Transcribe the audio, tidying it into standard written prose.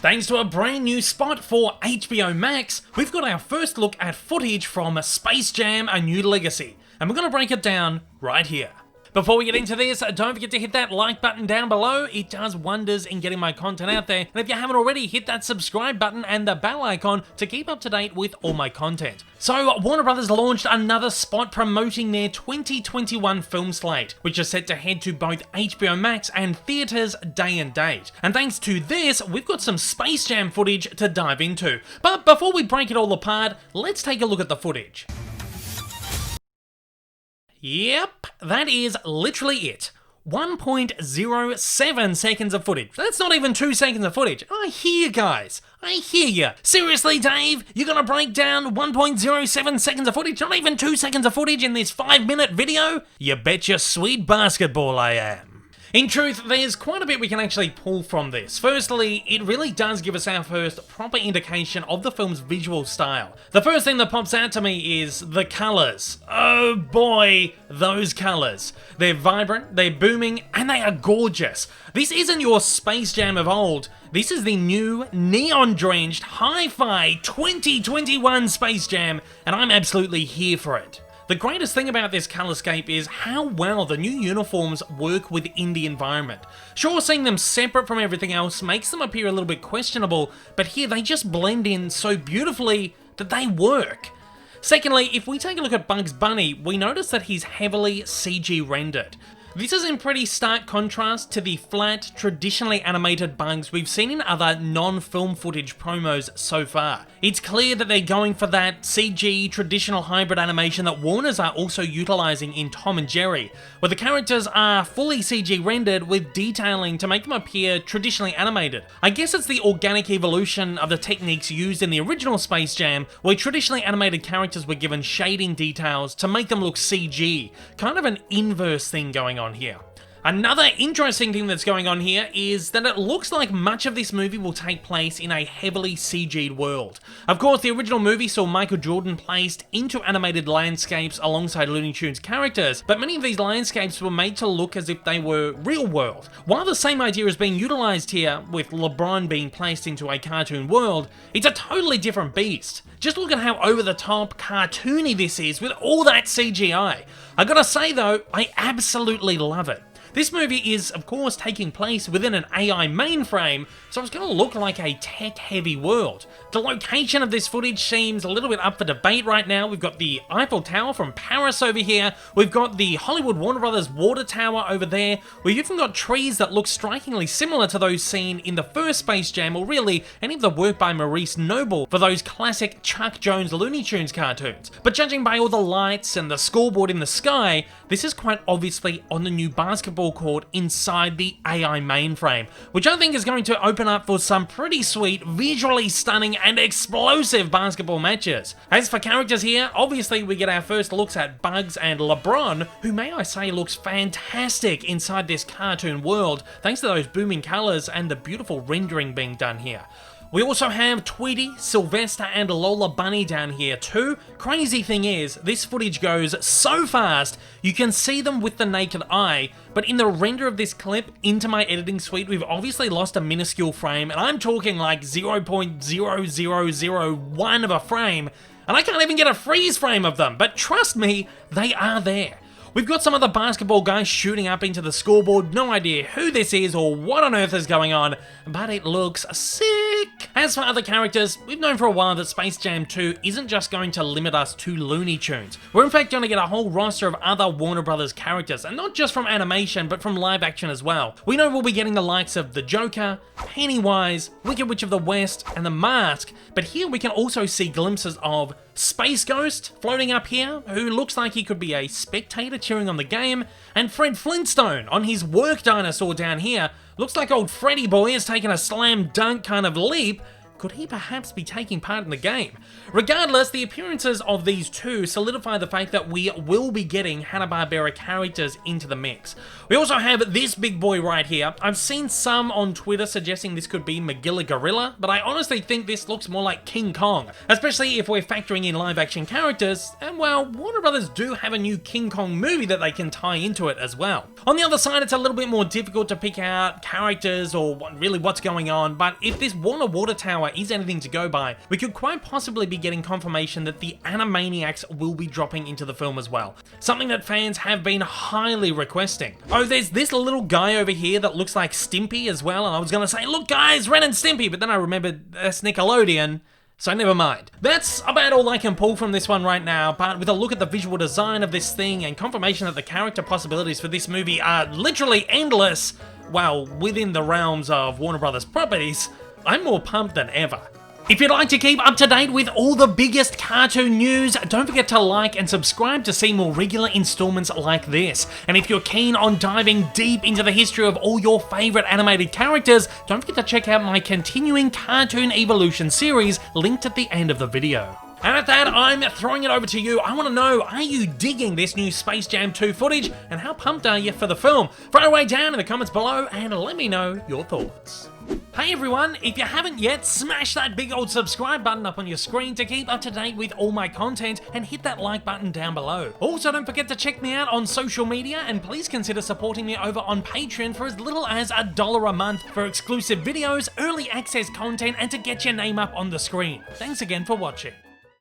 Thanks to a brand new spot for HBO Max, we've got our first look at footage from Space Jam: A New Legacy, and we're going to break it down right here. Before we get into this, don't forget to hit that like button down below. It does wonders in getting my content out there. And if you haven't already, hit that subscribe button and the bell icon to keep up to date with all my content. So, Warner Brothers launched another spot promoting their 2021 film slate, which is set to head to both HBO Max and theaters day and date. And thanks to this, we've got some Space Jam footage to dive into. But before we break it all apart, let's take a look at the footage. Yep, that is literally it. 1.07 seconds of footage. That's not even 2 seconds of footage. I hear you guys. I hear you. Seriously, Dave? You're gonna break down 1.07 seconds of footage? Not even 2 seconds of footage in this 5-minute video? You bet your sweet basketball I am. In truth, there's quite a bit we can actually pull from this. Firstly, it really does give us our first proper indication of the film's visual style. The first thing that pops out to me is the colours. Oh boy, those colours. They're vibrant, they're booming, and they are gorgeous. This isn't your Space Jam of old. This is the new, neon-drenched, hi-fi 2021 Space Jam, and I'm absolutely here for it. The greatest thing about this colorscape is how well the new uniforms work within the environment. Sure, seeing them separate from everything else makes them appear a little bit questionable, but here they just blend in so beautifully that they work. Secondly, if we take a look at Bugs Bunny, we notice that he's heavily CG rendered. This is in pretty stark contrast to the flat, traditionally animated Bugs we've seen in other non-film footage promos so far. It's clear that they're going for that CG, traditional hybrid animation that Warners are also utilising in Tom and Jerry, where the characters are fully CG rendered with detailing to make them appear traditionally animated. I guess it's the organic evolution of the techniques used in the original Space Jam, where traditionally animated characters were given shading details to make them look CG, kind of an inverse thing going on here. Another interesting thing that's going on here is that it looks like much of this movie will take place in a heavily CG'd world. Of course, the original movie saw Michael Jordan placed into animated landscapes alongside Looney Tunes characters, but many of these landscapes were made to look as if they were real world. While the same idea is being utilized here, with LeBron being placed into a cartoon world, it's a totally different beast. Just look at how over-the-top, cartoony this is with all that CGI. I gotta say though, I absolutely love it. This movie is, of course, taking place within an AI mainframe, so it's going to look like a tech-heavy world. The location of this footage seems a little bit up for debate right now. We've got the Eiffel Tower from Paris over here. We've got the Hollywood Warner Brothers water tower over there. We've even got trees that look strikingly similar to those seen in the first Space Jam, or really any of the work by Maurice Noble for those classic Chuck Jones Looney Tunes cartoons. But judging by all the lights and the scoreboard in the sky, this is quite obviously on the new basketball court inside the AI mainframe, which I think is going to open up for some pretty sweet, visually stunning and explosive basketball matches. As for characters here, obviously we get our first looks at Bugs and LeBron, who may I say looks fantastic inside this cartoon world, thanks to those booming colours and the beautiful rendering being done here. We also have Tweety, Sylvester, and Lola Bunny down here too. Crazy thing is, this footage goes so fast, you can see them with the naked eye, but in the render of this clip into my editing suite, we've obviously lost a minuscule frame, and I'm talking like 0.0001 of a frame, and I can't even get a freeze frame of them, but trust me, they are there. We've got some other basketball guys shooting up into the scoreboard, no idea who this is or what on earth is going on, but it looks sick. As for other characters, we've known for a while that Space Jam 2 isn't just going to limit us to Looney Tunes. We're in fact going to get a whole roster of other Warner Brothers characters, and not just from animation, but from live action as well. We know we'll be getting the likes of the Joker, Pennywise, Wicked Witch of the West, and the Mask, but here we can also see glimpses of Space Ghost floating up here, who looks like he could be a spectator cheering on the game, and Fred Flintstone on his work dinosaur down here. Looks like old Freddy boy has taken a slam dunk kind of leap Could he perhaps be taking part in the game? Regardless, the appearances of these two solidify the fact that we will be getting Hanna-Barbera characters into the mix. We also have this big boy right here. I've seen some on Twitter suggesting this could be Magilla Gorilla, but I honestly think this looks more like King Kong, especially if we're factoring in live-action characters, and well, Warner Brothers do have a new King Kong movie that they can tie into it as well. On the other side, it's a little bit more difficult to pick out characters or really what's going on, but if this Warner Water Tower is anything to go by, we could quite possibly be getting confirmation that the Animaniacs will be dropping into the film as well. Something that fans have been highly requesting. Oh, there's this little guy over here that looks like Stimpy as well, and I was gonna say, look guys, Ren and Stimpy, but then I remembered that's Nickelodeon. So never mind. That's about all I can pull from this one right now, but with a look at the visual design of this thing and confirmation that the character possibilities for this movie are literally endless, well, within the realms of Warner Brothers properties, I'm more pumped than ever. If you'd like to keep up to date with all the biggest cartoon news, don't forget to like and subscribe to see more regular installments like this. And if you're keen on diving deep into the history of all your favourite animated characters, don't forget to check out my continuing Cartoon Evolution series linked at the end of the video. And at that, I'm throwing it over to you. I want to know, are you digging this new Space Jam 2 footage? And how pumped are you for the film? Throw away down in the comments below and let me know your thoughts. Hey everyone, if you haven't yet, smash that big old subscribe button up on your screen to keep up to date with all my content, and hit that like button down below. Also, don't forget to check me out on social media, and please consider supporting me over on Patreon for as little as $1 a month for exclusive videos, early access content, and to get your name up on the screen. Thanks again for watching.